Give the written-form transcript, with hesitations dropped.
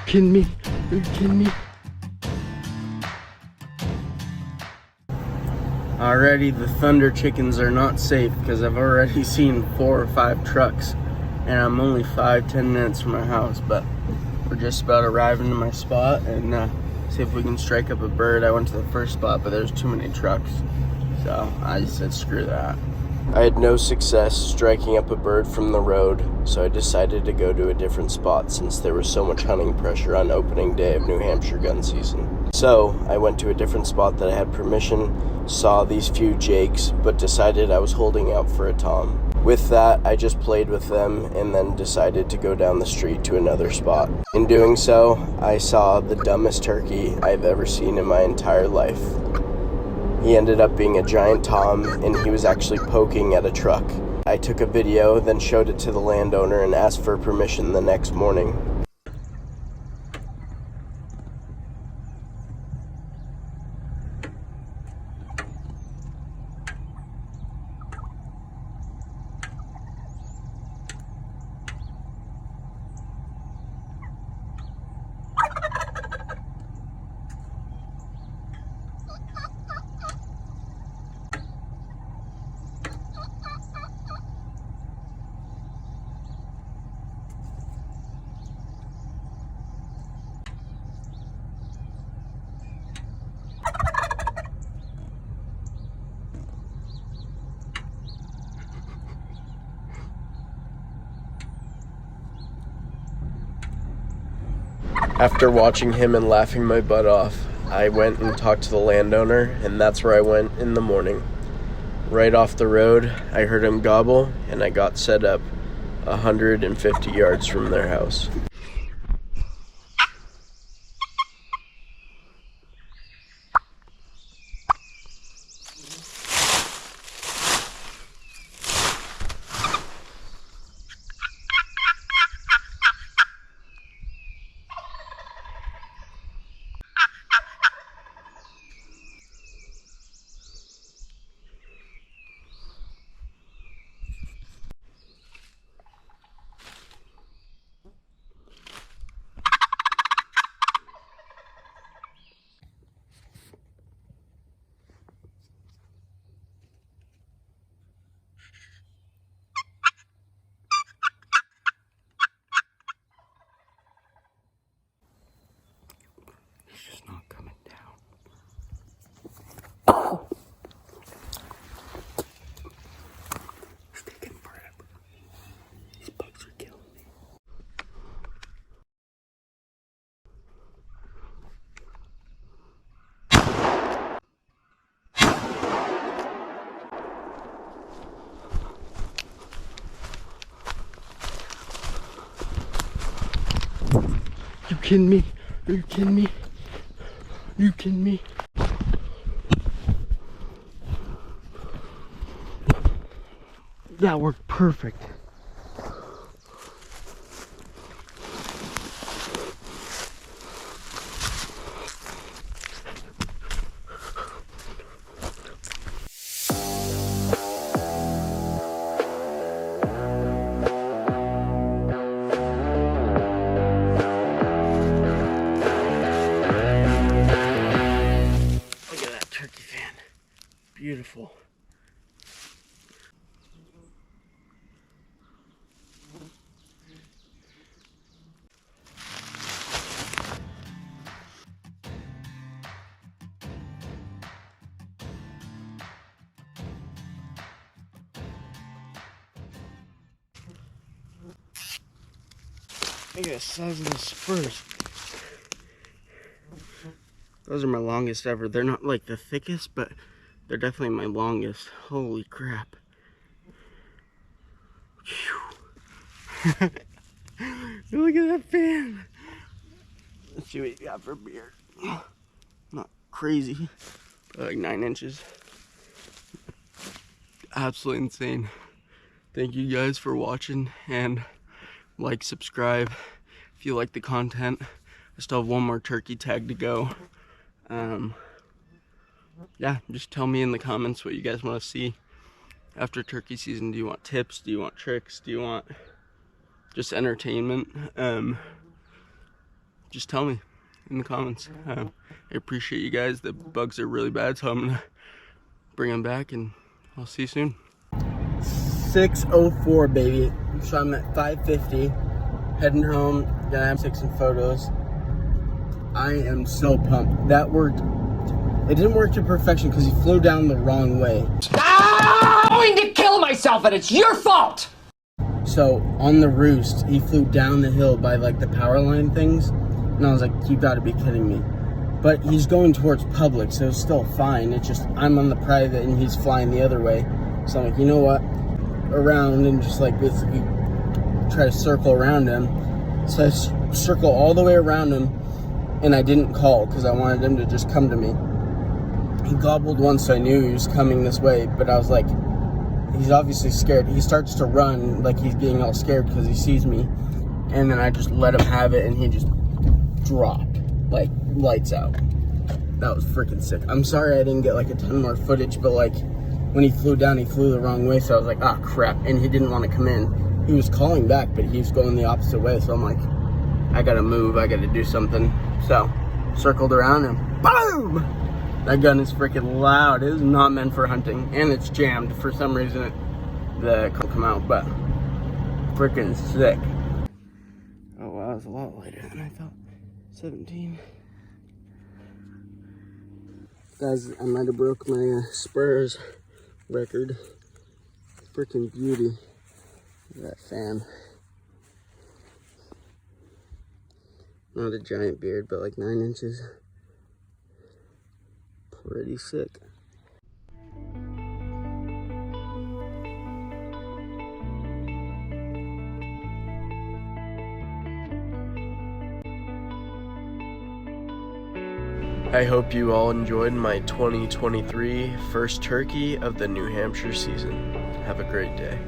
kidding me? Are you kidding me? Already the Thunder chickens are not safe because I've already seen 4 or 5 trucks and I'm only 5-10 minutes from my house, but we're just about arriving to my spot and see if we can strike up a bird. I went to the first spot, but there's too many trucks, so I just said screw that. I had no success striking up a bird from the road, so I decided to go to a different spot since there was so much hunting pressure on opening day of New Hampshire gun season. So I went to a different spot that I had permission, saw these few jakes, but decided I was holding out for a tom. With that, I just played with them and then decided to go down the street to another spot. In doing so, I saw the dumbest turkey I've ever seen in my entire life. He ended up being a giant tom, and he was actually poking at a truck. I took a video, then showed it to the landowner and asked for permission the next morning. After watching him and laughing my butt off, I went and talked to the landowner, and that's where I went in the morning. Right off the road, I heard him gobble, and I got set up 150 yards from their house. It's just not coming down. It's taking forever. These bugs are killing me. You kidding me? Are you kidding me? Are you kidding me? That worked perfect. Beautiful. Look at the size of the spurs. Those are my longest ever. They're not like the thickest, but they're definitely my longest. Holy crap. Look at that fan. Let's see what you got for beard. Not crazy, but like 9 inches. Absolutely insane. Thank you guys for watching, and like, subscribe if you like the content. I still have one more turkey tag to go. Yeah, just tell me in the comments what you guys want to see after turkey season. Do you want tips? Do you want tricks? Do you want just entertainment? just tell me in the comments. I appreciate you guys. The bugs are really bad, so I'm gonna bring them back, and I'll see you soon. 6:04, baby. So I'm at 5:50, heading home. Gonna take some photos. I am so pumped. That worked. It didn't work to perfection because he flew down the wrong way. I'm going to kill myself, and it's your fault! So on the roost, he flew down the hill by like the power line things, and I was like, you gotta be kidding me. But he's going towards public, so it's still fine. It's just I'm on the private and he's flying the other way. So I'm like, you know what? Around and just like basically try to circle around him. So I circle all the way around him, and I didn't call because I wanted him to just come to me. He gobbled once, so I knew he was coming this way, but I was like, he's obviously scared. He starts to run like he's getting all scared because he sees me, and then I just let him have it, and he just dropped like lights out. That was freaking sick. I'm sorry I didn't get like a ton more footage, but like when he flew down, he flew the wrong way, so I was like, ah, crap, and he didn't want to come in. He was calling back, but he was going the opposite way, so I'm like, I gotta move, I gotta do something. So circled around and boom! That gun is freaking loud. It is not meant for hunting, and it's jammed. For some reason, the can't come out, but freaking sick. Oh wow, it's a lot lighter than I thought. 17. Guys, I might have broke my Spurs record. Freaking beauty. Look at that fan. Not a giant beard, but like 9 inches. Pretty sick. I hope you all enjoyed my 2023 first turkey of the New Hampshire season. Have a great day.